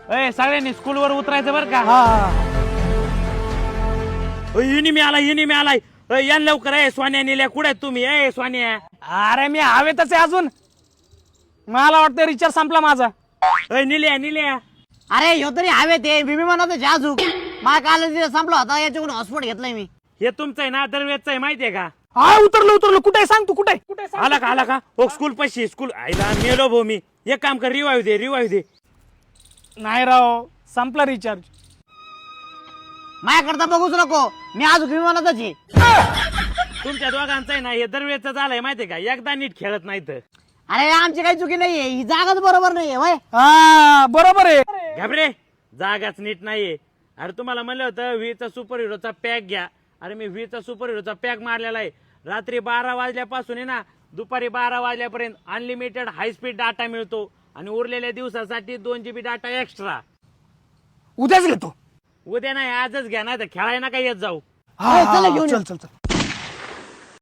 सगळ्यांनी स्कूलवर उतरायचं बरं का? युनिमी आलाय यान लवकर. सोन्या निल्या कुठे तुम्ही? सोन्या, अरे मी हवेतच आहे अजून. मला वाटतं रिचार्ज संपला माझा. निल्या अरे ह्यो तरी हवेत आहे. मी म्हणत जाजूक माझ्या काल संपला होता, याच्याकडून हॉटस्पॉट घेतलाय मी. हे तुमचं आहे ना, दरवेळचं आहे माहितीये का? हा उतरलो कुठे सांग तू कुठे? आला का? हो स्कूल पशी स्कूल आईला मेलो भाऊ मी. एक काम कर, रिवायव दे. नाही राव, संपला रिचार्ज. माझ्याकरता बघूच नको, मी अजून विमानातच आहे. तुमच्या दोघांचं आहे ना, हे दरवेळचं झालंय माहितीये का? एकदा नीट खेळत नाही तर. अरे आमची काही चुकी नाहीये, ही जागाच बरोबर नाहीये वय. हा बरोबर आहे. घाबरे, जागाच नीट नाहीये. अरे तुम्हाला म्हणलं होतं व्हीचा सुपर हिरोचा पॅक घ्या. अरे मी व्हीचा सुपर हिरोचा पॅक मारलेला आहे. रात्री 12 वाजल्यापासून आहे ना, दुपारी 12 वाजल्यापर्यंत अनलिमिटेड हाय स्पीड डाटा मिळतो आणि उरलेल्या दिवसासाठी 2 GB डाटा एक्स्ट्रा. उद्याच घेतो. उद्या नाही, आजच घ्या, नाही तर खेळायला काही येत जाऊ. हा, चला घेऊन चल.